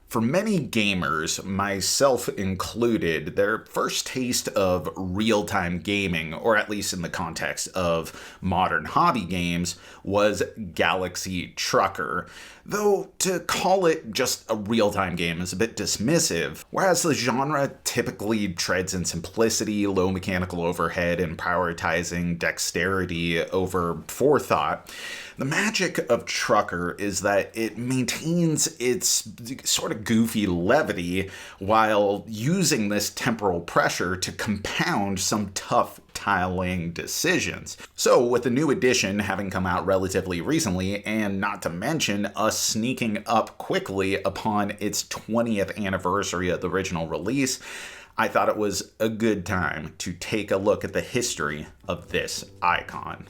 For many gamers, myself included, their first taste of real-time gaming, or at least in the context of modern hobby games, was Galaxy Trucker. Though to call it just a real-time game is a bit dismissive, whereas the genre typically treads in simplicity, low mechanical overhead, and prioritizing dexterity over forethought. The magic of Trucker is that it maintains its sort of goofy levity while using this temporal pressure to compound some tough tile-laying decisions. So with the new edition having come out relatively recently, and not to mention us sneaking up quickly upon its 20th anniversary of the original release, I thought it was a good time to take a look at the history of this icon.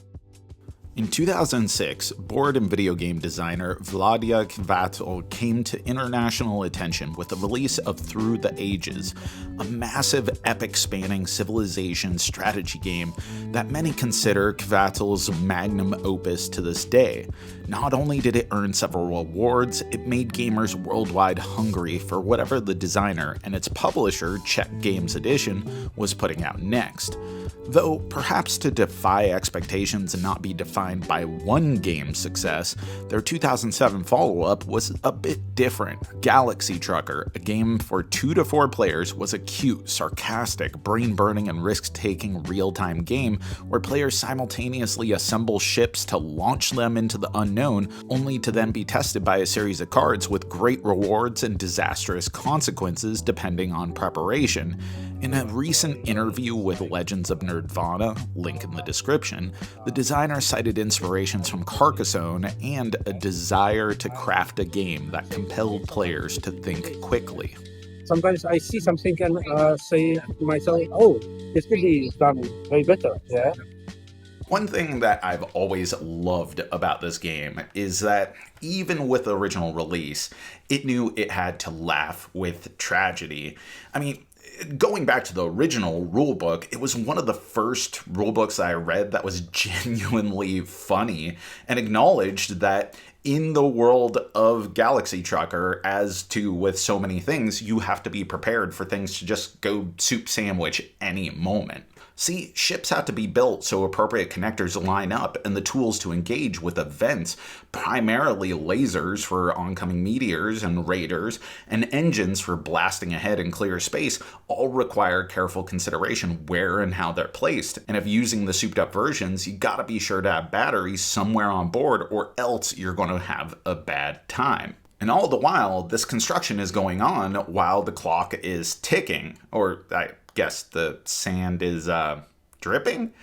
In 2006, board and video game designer Vladia Kvatel came to international attention with the release of Through the Ages, a massive epic-spanning civilization strategy game that many consider Kvatel's magnum opus to this day. Not only did it earn several awards, it made gamers worldwide hungry for whatever the designer and its publisher, Czech Games Edition, was putting out next. Though perhaps to defy expectations and not be defined by one game's success, their 2007 follow-up was a bit different. Galaxy Trucker, a game for 2 to 4 players, was a cute, sarcastic, brain-burning, and risk-taking real-time game where players simultaneously assemble ships to launch them into the unknown, only to then be tested by a series of cards with great rewards and disastrous consequences depending on preparation. In a recent interview with Legends of Nerdvana, link in the description, the designer cited inspirations from Carcassonne and a desire to craft a game that compelled players to think quickly. Sometimes I see something and say to myself, oh, this could be done way better. Yeah. One thing that I've always loved about this game is that even with the original release, it knew it had to laugh with tragedy. I mean, going back to the original rulebook, it was one of the first rulebooks that I read that was genuinely funny and acknowledged that in the world of Galaxy Trucker, as to with so many things, you have to be prepared for things to just go soup sandwich any moment. See, ships have to be built so appropriate connectors line up and the tools to engage with events, primarily lasers for oncoming meteors and raiders, and engines for blasting ahead in clear space, all require careful consideration where and how they're placed. And if using the souped up versions, you gotta be sure to have batteries somewhere on board or else you're going to have a bad time. And all the while, this construction is going on while the clock is ticking, or I guess the sand is dripping?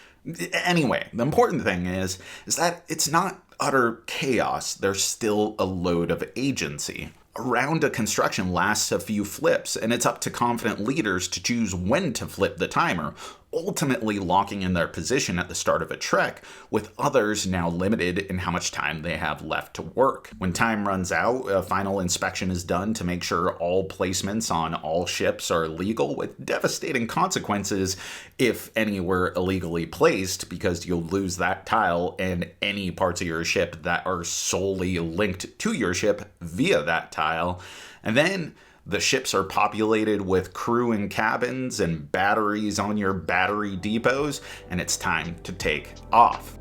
Anyway, the important thing is that it's not utter chaos. There's still a load of agency. A round of construction lasts a few flips, and it's up to confident leaders to choose when to flip the timer, ultimately locking in their position at the start of a trek, with others now limited in how much time they have left to work. When time runs out, a final inspection is done to make sure all placements on all ships are legal, with devastating consequences if any were illegally placed, because you'll lose that tile and any parts of your ship that are solely linked to your ship via that tile. And then the ships are populated with crew and cabins and batteries on your battery depots, and it's time to take off.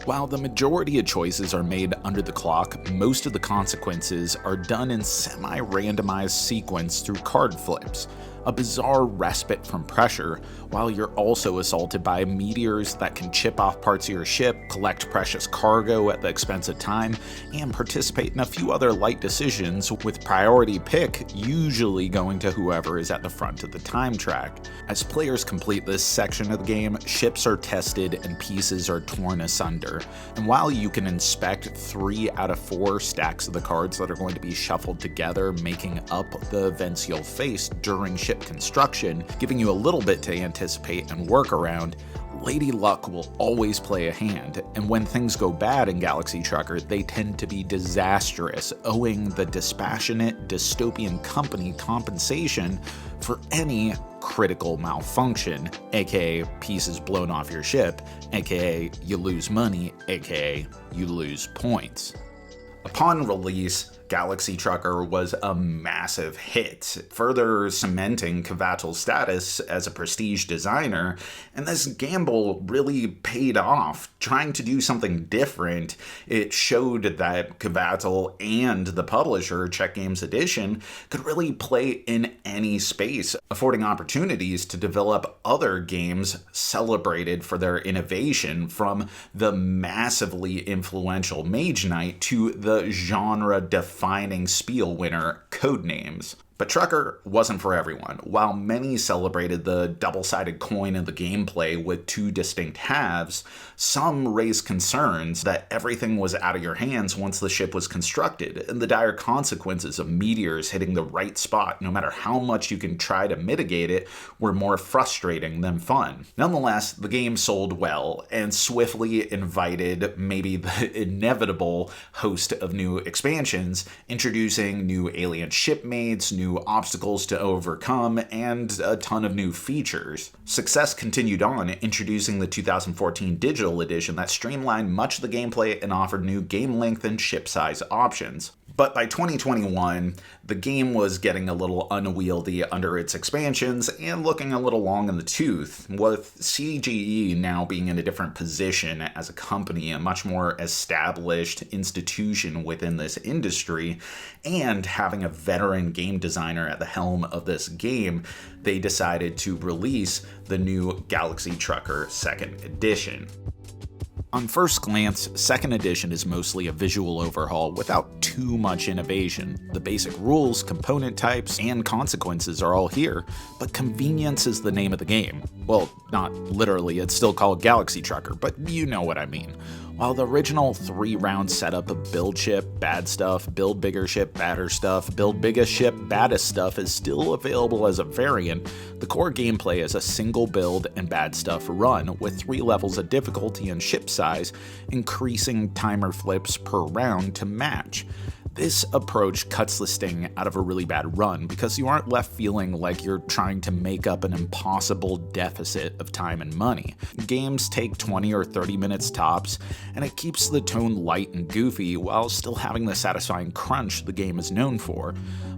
While the majority of choices are made under the clock, most of the consequences are done in semi-randomized sequence through card flips, a bizarre respite from pressure, while you're also assaulted by meteors that can chip off parts of your ship, collect precious cargo at the expense of time, and participate in a few other light decisions, with priority pick usually going to whoever is at the front of the time track. As players complete this section of the game, ships are tested and pieces are torn asunder, and while you can inspect 3 out of 4 stacks of the cards that are going to be shuffled together, making up the events you'll face during ship construction, giving you a little bit to anticipate and work around, Lady Luck will always play a hand, and when things go bad in Galaxy Trucker, they tend to be disastrous, owing the dispassionate dystopian company compensation for any critical malfunction, aka pieces blown off your ship, aka you lose money, aka you lose points. Upon release, Galaxy Trucker was a massive hit, further cementing Cavatil's status as a prestige designer, and this gamble really paid off. Trying to do something different, it showed that Cavatil and the publisher, Czech Games Edition, could really play in any space, affording opportunities to develop other games celebrated for their innovation, from the massively influential Mage Knight to the genre-defining Spiel winner Codenames. But Trucker wasn't for everyone. While many celebrated the double-sided coin of the gameplay with two distinct halves, some raised concerns that everything was out of your hands once the ship was constructed, and the dire consequences of meteors hitting the right spot, no matter how much you can try to mitigate it, were more frustrating than fun. Nonetheless, the game sold well, and swiftly invited maybe the inevitable host of new expansions, introducing new alien shipmates, new obstacles to overcome, and a ton of new features. Success continued on, introducing the 2014 digital edition that streamlined much of the gameplay and offered new game length and ship size options. But by 2021, the game was getting a little unwieldy under its expansions and looking a little long in the tooth, with CGE now being in a different position as a company, a much more established institution within this industry, and having a veteran game designer at the helm of this game. They decided to release the new Galaxy Trucker 2nd Edition. On first glance, 2nd Edition is mostly a visual overhaul without too much innovation. The basic rules, component types, and consequences are all here, but convenience is the name of the game. Well, not literally, it's still called Galaxy Trucker, but you know what I mean. While the original 3-round setup of build ship, bad stuff, build bigger ship, badder stuff, build biggest ship, baddest stuff is still available as a variant, the core gameplay is a single build and bad stuff run with 3 levels of difficulty and ship size, increasing timer flips per round to match. This approach cuts the sting out of a really bad run because you aren't left feeling like you're trying to make up an impossible deficit of time and money. Games take 20 or 30 minutes tops, and it keeps the tone light and goofy while still having the satisfying crunch the game is known for.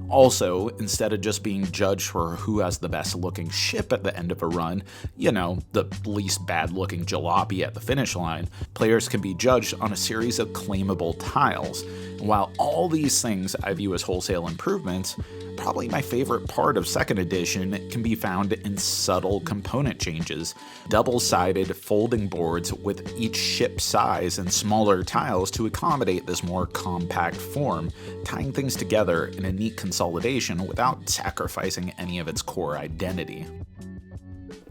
Also, instead of just being judged for who has the best looking ship at the end of a run, you know, the least bad looking jalopy at the finish line, players can be judged on a series of claimable tiles. And while all these things I view as wholesale improvements, probably my favorite part of 2nd Edition can be found in subtle component changes. Double-sided folding boards with each ship size and smaller tiles to accommodate this more compact form, tying things together in a neat consolidation without sacrificing any of its core identity.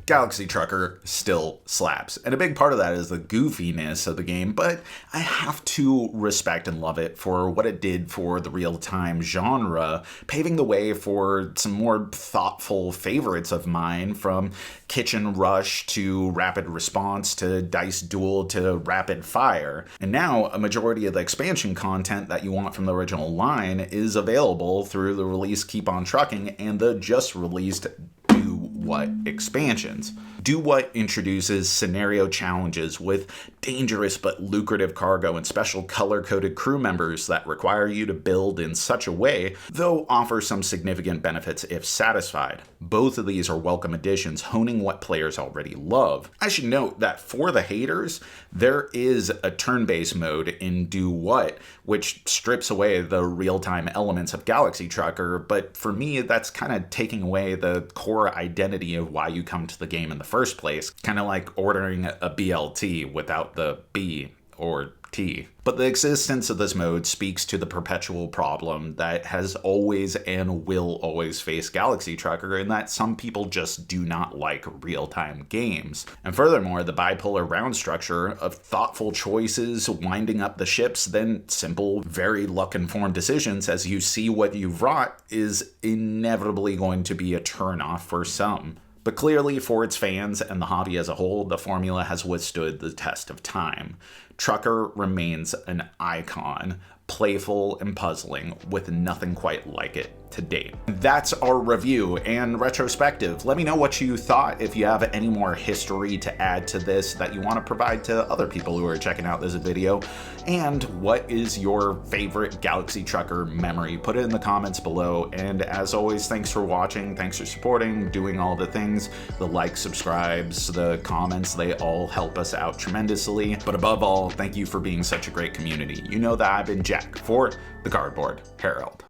Galaxy Trucker still slaps, and a big part of that is the goofiness of the game, but I have to respect and love it for what it did for the real-time genre, paving the way for some more thoughtful favorites of mine, from Kitchen Rush to Rapid Response to Dice Duel to Rapid Fire. And now, a majority of the expansion content that you want from the original line is available through the release Keep On Trucking and the just-released Do What expansions. Do What introduces scenario challenges with dangerous but lucrative cargo and special color-coded crew members that require you to build in such a way, though offer some significant benefits if satisfied. Both of these are welcome additions, honing what players already love. I should note that for the haters, there is a turn-based mode in Do What, which strips away the real-time elements of Galaxy Trucker, but for me, that's kind of taking away the core identity of why you come to the game in the first place, kind of like ordering a BLT without the B or T. But the existence of this mode speaks to the perpetual problem that has always and will always face Galaxy Trucker, in that some people just do not like real-time games. And furthermore, the bipolar round structure of thoughtful choices winding up the ships, then simple, very luck-informed decisions as you see what you've wrought, is inevitably going to be a turnoff for some. But clearly, for its fans and the hobby as a whole, the formula has withstood the test of time. Trucker remains an icon, playful and puzzling, with nothing quite like it. to date. That's our review and retrospective. Let me know what you thought, if you have any more history to add to this that you want to provide to other people who are checking out this video, and what is your favorite Galaxy Trucker memory? Put it in the comments below, and as always, thanks for watching, thanks for supporting, doing all the things, the likes, subscribes, the comments, they all help us out tremendously. But above all, thank you for being such a great community. You know that I've been Jack for the Cardboard Herald.